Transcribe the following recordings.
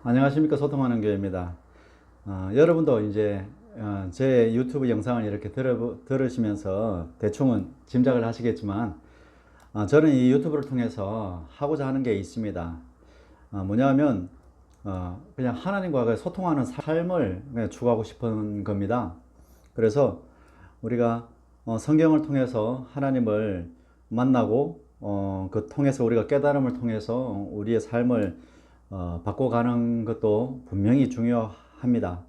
안녕하십니까. 소통하는 교회입니다. 여러분도 이제 제 유튜브 영상을 이렇게 들으시면서 대충은 짐작을 하시겠지만, 저는 이 유튜브를 통해서 하고자 하는 게 있습니다. 뭐냐면 그냥 하나님과 소통하는 삶을 그냥 추구하고 싶은 겁니다. 그래서 우리가 성경을 통해서 하나님을 만나고 그 통해서 우리가 깨달음을 통해서 우리의 삶을 바꿔가는 것도 분명히 중요합니다.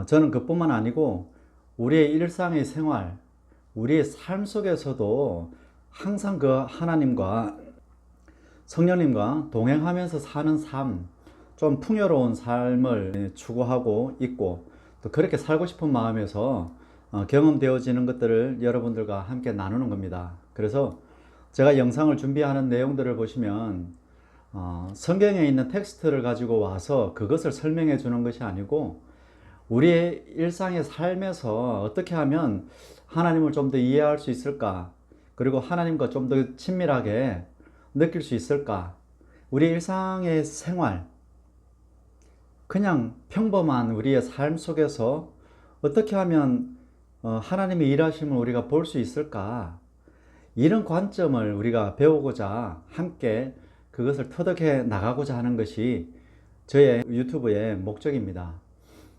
저는 그뿐만 아니고 우리의 일상의 생활, 우리의 삶 속에서도 항상 그 하나님과 성령님과 동행하면서 사는 삶, 좀 풍요로운 삶을 추구하고 있고, 또 그렇게 살고 싶은 마음에서 경험되어지는 것들을 여러분들과 함께 나누는 겁니다. 그래서 제가 영상을 준비하는 내용들을 보시면 성경에 있는 텍스트를 가지고 와서 그것을 설명해 주는 것이 아니고, 우리의 일상의 삶에서 어떻게 하면 하나님을 좀 더 이해할 수 있을까, 그리고 하나님과 좀 더 친밀하게 느낄 수 있을까, 우리 일상의 생활, 그냥 평범한 우리의 삶 속에서 어떻게 하면 하나님의 일하심을 우리가 볼 수 있을까, 이런 관점을 우리가 배우고자 함께 그것을 터득해 나가고자 하는 것이 저의 유튜브의 목적입니다.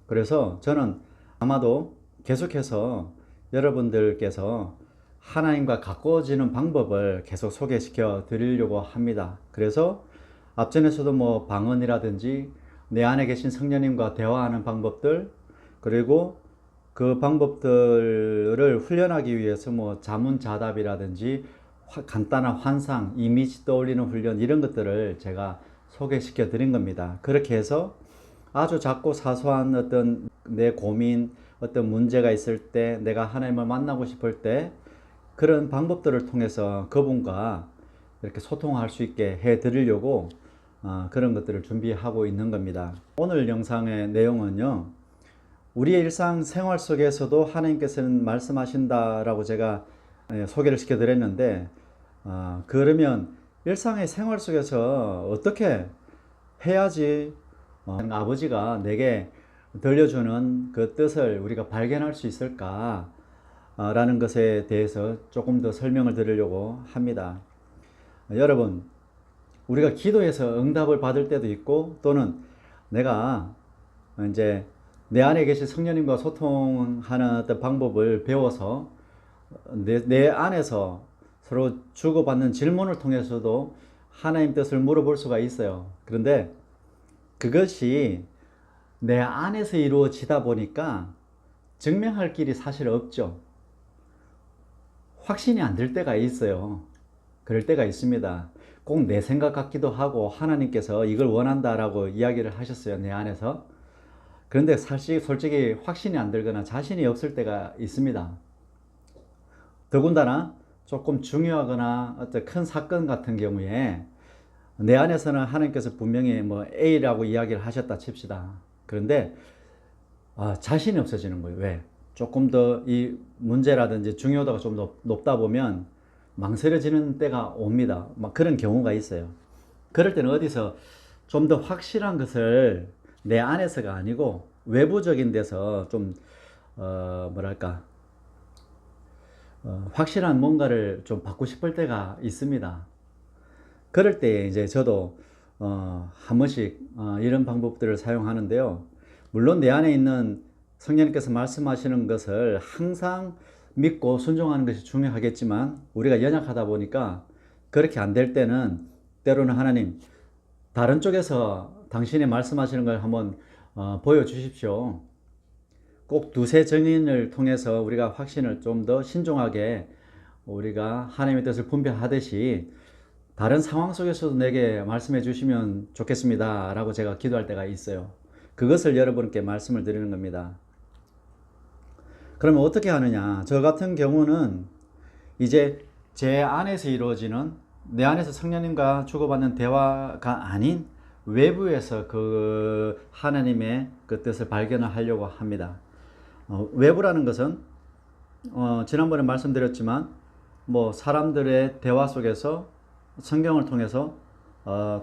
그래서 저는 아마도 계속해서 여러분들께서 하나님과 가까워지는 방법을 계속 소개시켜 드리려고 합니다. 그래서 앞전에서도 뭐 방언이라든지 내 안에 계신 성령님과 대화하는 방법들, 그리고 그 방법들을 훈련하기 위해서 뭐 자문자답이라든지 간단한 환상, 이미지 떠올리는 훈련, 이런 것들을 제가 소개시켜 드린 겁니다. 그렇게 해서 아주 작고 사소한 어떤 내 고민, 어떤 문제가 있을 때, 내가 하나님을 만나고 싶을 때 그런 방법들을 통해서 그분과 이렇게 소통할 수 있게 해 드리려고 그런 것들을 준비하고 있는 겁니다. 오늘 영상의 내용은요, 우리의 일상 생활 속에서도 하나님께서는 말씀하신다라고 제가 소개를 시켜 드렸는데, 그러면 일상의 생활 속에서 어떻게 해야지 아버지가 내게 들려주는 그 뜻을 우리가 발견할 수 있을까 라는 것에 대해서 조금 더 설명을 드리려고 합니다. 여러분, 우리가 기도해서 응답을 받을 때도 있고, 또는 내가 이제 내 안에 계신 성령님과 소통하는 어떤 방법을 배워서 내 안에서 서로 주고받는 질문을 통해서도 하나님 뜻을 물어볼 수가 있어요. 그런데 그것이 내 안에서 이루어지다 보니까 증명할 길이 사실 없죠. 확신이 안 들 때가 있어요. 그럴 때가 있습니다. 꼭 내 생각 같기도 하고, 하나님께서 이걸 원한다라고 이야기를 하셨어요, 내 안에서. 그런데 사실 솔직히 확신이 안 들거나 자신이 없을 때가 있습니다. 더군다나 조금 중요하거나 어떤 큰 사건 같은 경우에 내 안에서는 하나님께서 분명히 뭐 A라고 이야기를 하셨다 칩시다. 그런데 자신이 없어지는 거예요. 왜? 조금 더 이 문제라든지 중요도가 좀 높다 보면 망설여지는 때가 옵니다. 막 그런 경우가 있어요. 그럴 때는 어디서 좀 더 확실한 것을 내 안에서가 아니고 외부적인 데서 좀 뭐랄까 확실한 뭔가를 좀 받고 싶을 때가 있습니다. 그럴 때 이제 저도 한 번씩 이런 방법들을 사용하는데요. 물론 내 안에 있는 성령님께서 말씀하시는 것을 항상 믿고 순종하는 것이 중요하겠지만, 우리가 연약하다 보니까 그렇게 안 될 때는 때로는 하나님, 다른 쪽에서 당신이 말씀하시는 걸 한번 보여주십시오. 꼭 두세 증인을 통해서 우리가 확신을 좀 더 신중하게 우리가 하나님의 뜻을 분별하듯이 다른 상황 속에서도 내게 말씀해 주시면 좋겠습니다 라고 제가 기도할 때가 있어요. 그것을 여러분께 말씀을 드리는 겁니다. 그러면 어떻게 하느냐? 저 같은 경우는 이제 제 안에서 이루어지는, 내 안에서 성령님과 주고받는 대화가 아닌 외부에서 그 하나님의 그 뜻을 발견을 하려고 합니다. 외부라는 것은 지난번에 말씀드렸지만 뭐 사람들의 대화 속에서, 성경을 통해서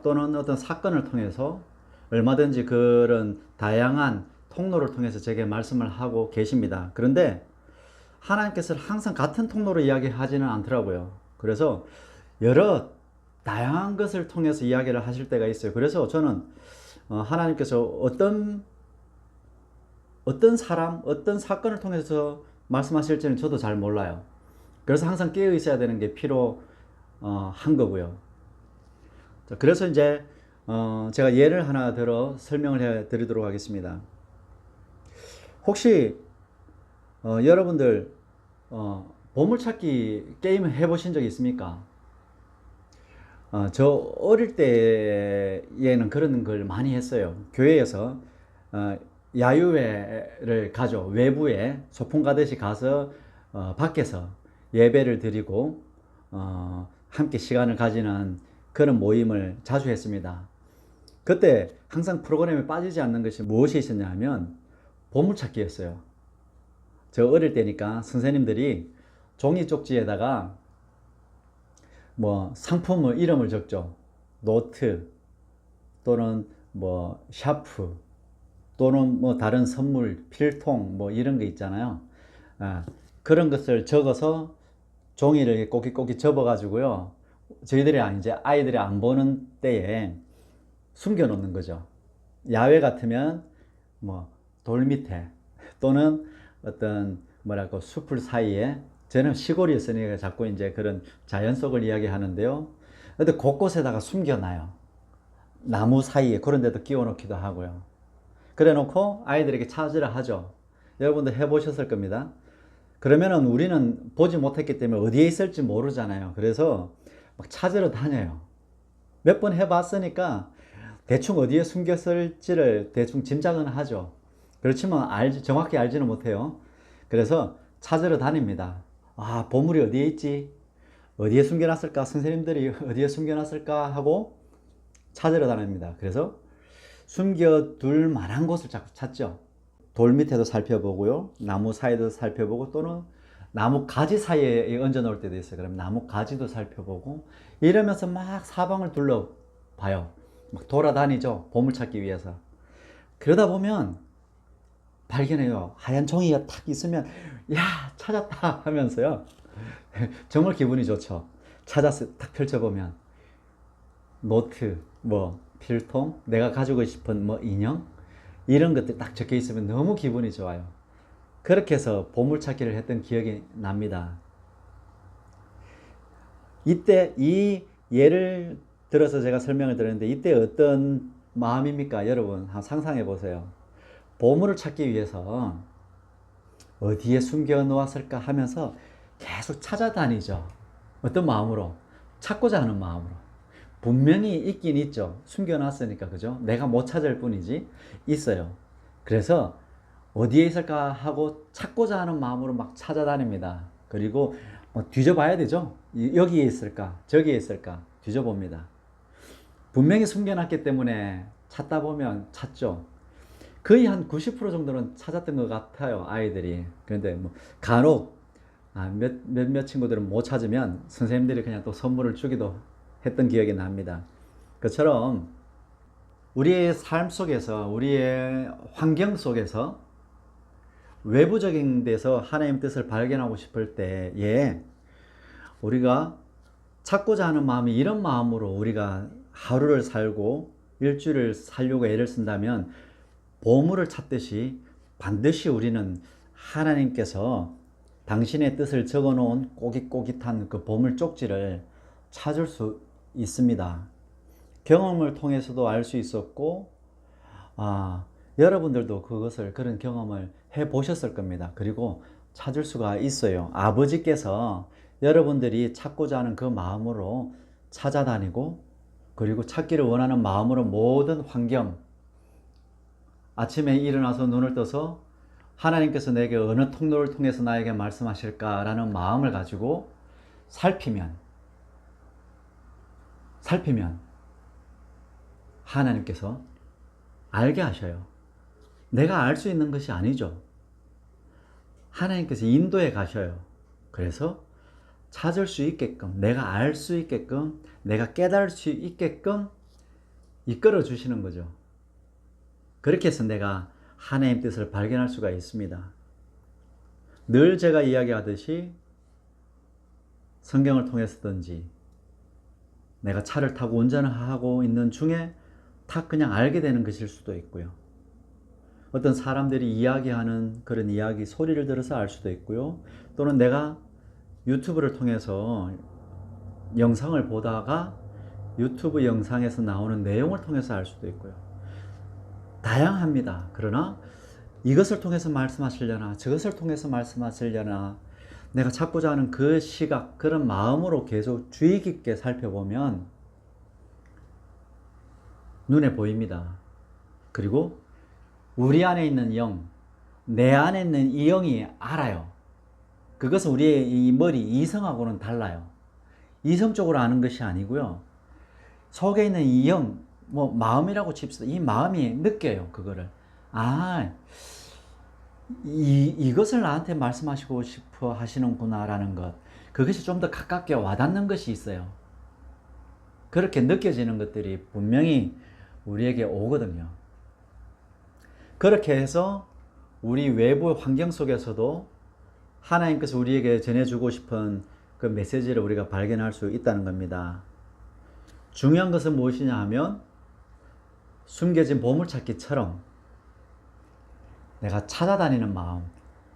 또는 어떤 사건을 통해서 얼마든지 그런 다양한 통로를 통해서 제게 말씀을 하고 계십니다. 그런데 하나님께서는 항상 같은 통로로 이야기하지는 않더라고요. 그래서 여러 다양한 것을 통해서 이야기를 하실 때가 있어요. 그래서 저는 하나님께서 어떤 사람, 어떤 사건을 통해서 말씀하실지는 저도 잘 몰라요. 그래서 항상 깨어 있어야 되는 게 필요한 거고요. 그래서 이제 제가 예를 하나 들어 설명을 해 드리도록 하겠습니다. 혹시 여러분들 보물찾기 게임 해보신 적 있습니까? 저 어릴 때에는 그런 걸 많이 했어요. 교회에서 야유회를 가죠. 외부에 소풍 가듯이 가서 밖에서 예배를 드리고 함께 시간을 가지는 그런 모임을 자주 했습니다. 그때 항상 프로그램에 빠지지 않는 것이 무엇이 있었냐면 보물찾기였어요. 저 어릴 때니까 선생님들이 종이 쪽지에다가 뭐 상품의 이름을 적죠. 노트 또는 뭐 샤프 또는 뭐 다른 선물, 필통 뭐 이런 거 있잖아요. 그런 것을 적어서 종이를 꼬깃꼬깃 접어 가지고요. 저희들이 이제 아이들이 안 보는 때에 숨겨 놓는 거죠. 야외 같으면 뭐 돌 밑에 또는 어떤 뭐랄까 숲을 사이에, 저는 시골이었으니까 자꾸 이제 그런 자연 속을 이야기하는데요. 근데 곳곳에다가 숨겨놔요. 나무 사이에 그런 데도 끼워 놓기도 하고요. 그래 놓고 아이들에게 찾으라 하죠. 여러분들 해보셨을 겁니다. 그러면은 우리는 보지 못했기 때문에 어디에 있을지 모르잖아요. 그래서 막 찾으러 다녀요. 몇 번 해봤으니까 대충 어디에 숨겼을지를 대충 짐작은 하죠. 그렇지만 정확히 알지는 못해요. 그래서 찾으러 다닙니다. 보물이 어디에 있지? 어디에 숨겨놨을까? 선생님들이 어디에 숨겨놨을까? 하고 찾으러 다닙니다. 그래서 숨겨둘 만한 곳을 자꾸 찾죠. 돌 밑에도 살펴보고요. 나무 사이도 살펴보고 또는 나무 가지 사이에 얹어 놓을 때도 있어요. 그럼 나무 가지도 살펴보고 이러면서 막 사방을 둘러봐요. 막 돌아다니죠. 보물 찾기 위해서. 그러다 보면 발견해요. 하얀 종이가 탁 있으면 야 찾았다 하면서요. 정말 기분이 좋죠. 찾아서 딱 펼쳐보면 노트, 뭐 필통, 내가 가지고 싶은 뭐 인형 이런 것들 딱 적혀 있으면 너무 기분이 좋아요. 그렇게 해서 보물찾기를 했던 기억이 납니다. 이때 이 예를 들어서 제가 설명을 드렸는데 이때 어떤 마음입니까? 여러분 한번 상상해 보세요. 보물을 찾기 위해서 어디에 숨겨 놓았을까 하면서 계속 찾아다니죠. 어떤 마음으로? 찾고자 하는 마음으로. 분명히 있긴 있죠. 숨겨놨으니까, 그죠? 내가 못 찾을 뿐이지. 있어요. 그래서 어디에 있을까 하고 찾고자 하는 마음으로 막 찾아다닙니다. 그리고 뭐 뒤져봐야 되죠. 여기에 있을까? 저기에 있을까? 뒤져봅니다. 분명히 숨겨놨기 때문에 찾다 보면 찾죠. 거의 한 90% 정도는 찾았던 것 같아요, 아이들이. 그런데 뭐 간혹 몇몇 친구들은 못 찾으면 선생님들이 그냥 또 선물을 주기도 했던 기억이 납니다. 그처럼 우리의 삶 속에서, 우리의 환경 속에서 외부적인 데서 하나님 뜻을 발견하고 싶을 때에 우리가 찾고자 하는 마음이 이런 마음으로 우리가 하루를 살고 일주일을 살려고 애를 쓴다면 보물을 찾듯이 반드시 우리는 하나님께서 당신의 뜻을 적어 놓은 꼬깃꼬깃한 그 보물 쪽지를 찾을 수 있습니다. 경험을 통해서도 알 수 있었고, 여러분들도 그런 경험을 해 보셨을 겁니다. 그리고 찾을 수가 있어요. 아버지께서 여러분들이 찾고자 하는 그 마음으로 찾아다니고, 그리고 찾기를 원하는 마음으로 모든 환경, 아침에 일어나서 눈을 떠서 하나님께서 내게 어느 통로를 통해서 나에게 말씀하실까라는 마음을 가지고 살피면 하나님께서 알게 하셔요. 내가 알 수 있는 것이 아니죠. 하나님께서 인도해 가셔요. 그래서 찾을 수 있게끔, 내가 알 수 있게끔, 내가 깨달을 수 있게끔 이끌어 주시는 거죠. 그렇게 해서 내가 하나님 뜻을 발견할 수가 있습니다. 늘 제가 이야기하듯이 성경을 통해서든지 내가 차를 타고 운전을 하고 있는 중에 탁 그냥 알게 되는 것일 수도 있고요. 어떤 사람들이 이야기하는 그런 이야기 소리를 들어서 알 수도 있고요. 또는 내가 유튜브를 통해서 영상을 보다가 유튜브 영상에서 나오는 내용을 통해서 알 수도 있고요. 다양합니다. 그러나 이것을 통해서 말씀하시려나 저것을 통해서 말씀하시려나 내가 찾고자 하는 그 시각, 그런 마음으로 계속 주의 깊게 살펴보면 눈에 보입니다. 그리고 우리 안에 있는 영, 내 안에 있는 이 영이 알아요. 그것은 우리의 이 머리, 이성하고는 달라요. 이성적으로 아는 것이 아니고요. 속에 있는 이 영, 마음이라고 칩시다. 이 마음이 느껴요, 그거를. 이것을 나한테 말씀하시고 싶어 하시는구나라는 것. 그것이 좀 더 가깝게 와닿는 것이 있어요. 그렇게 느껴지는 것들이 분명히 우리에게 오거든요. 그렇게 해서 우리 외부 환경 속에서도 하나님께서 우리에게 전해주고 싶은 그 메시지를 우리가 발견할 수 있다는 겁니다. 중요한 것은 무엇이냐 하면 숨겨진 보물찾기처럼 내가 찾아다니는 마음,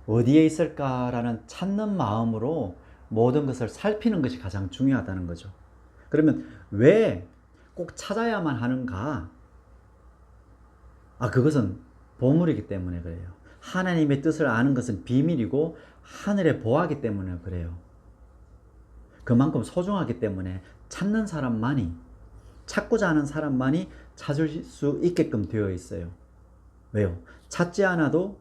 어디에 있을까라는 찾는 마음으로 모든 것을 살피는 것이 가장 중요하다는 거죠. 그러면 왜 꼭 찾아야만 하는가? 그것은 보물이기 때문에 그래요. 하나님의 뜻을 아는 것은 비밀이고 하늘의 보화이기 때문에 그래요. 그만큼 소중하기 때문에 찾는 사람만이, 찾고자 하는 사람만이 찾을 수 있게끔 되어 있어요. 왜요? 찾지 않아도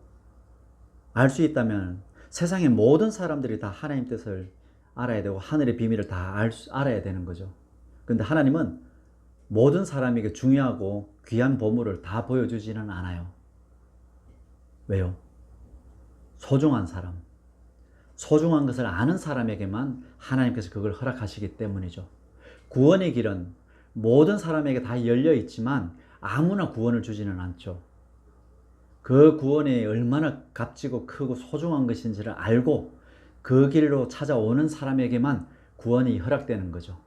알 수 있다면 세상의 모든 사람들이 다 하나님 뜻을 알아야 되고 하늘의 비밀을 다 알아야 되는 거죠. 그런데 하나님은 모든 사람에게 중요하고 귀한 보물을 다 보여주지는 않아요. 왜요? 소중한 사람, 소중한 것을 아는 사람에게만 하나님께서 그걸 허락하시기 때문이죠. 구원의 길은 모든 사람에게 다 열려 있지만 아무나 구원을 주지는 않죠. 그 구원이 얼마나 값지고 크고 소중한 것인지를 알고 그 길로 찾아오는 사람에게만 구원이 허락되는 거죠.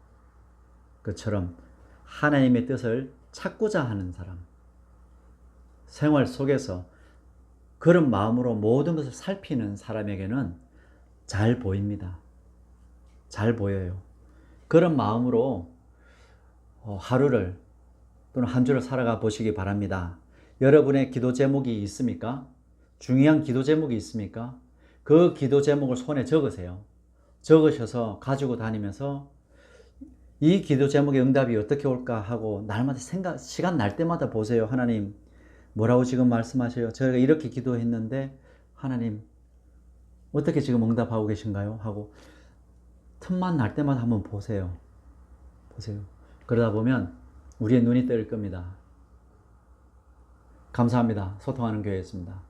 그처럼 하나님의 뜻을 찾고자 하는 사람, 생활 속에서 그런 마음으로 모든 것을 살피는 사람에게는 잘 보입니다. 잘 보여요. 그런 마음으로 하루를 또는 한 주를 살아가 보시기 바랍니다. 여러분의 기도 제목이 있습니까? 중요한 기도 제목이 있습니까? 그 기도 제목을 손에 적으세요. 적으셔서 가지고 다니면서 이 기도 제목의 응답이 어떻게 올까 하고 날마다 시간 날 때마다 보세요. 하나님, 뭐라고 지금 말씀하셔요? 저희가 이렇게 기도했는데 하나님 어떻게 지금 응답하고 계신가요? 하고 틈만 날 때마다 한번 보세요. 그러다 보면 우리의 눈이 떠일 겁니다. 감사합니다. 소통하는 교회였습니다.